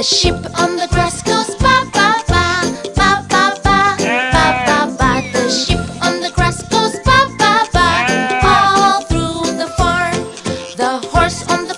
sheep on the grass goes ba ba ba, ba ba ba, ba ba ba. The sheep on the grass goes ba ba ba, all through the farm. The horse on the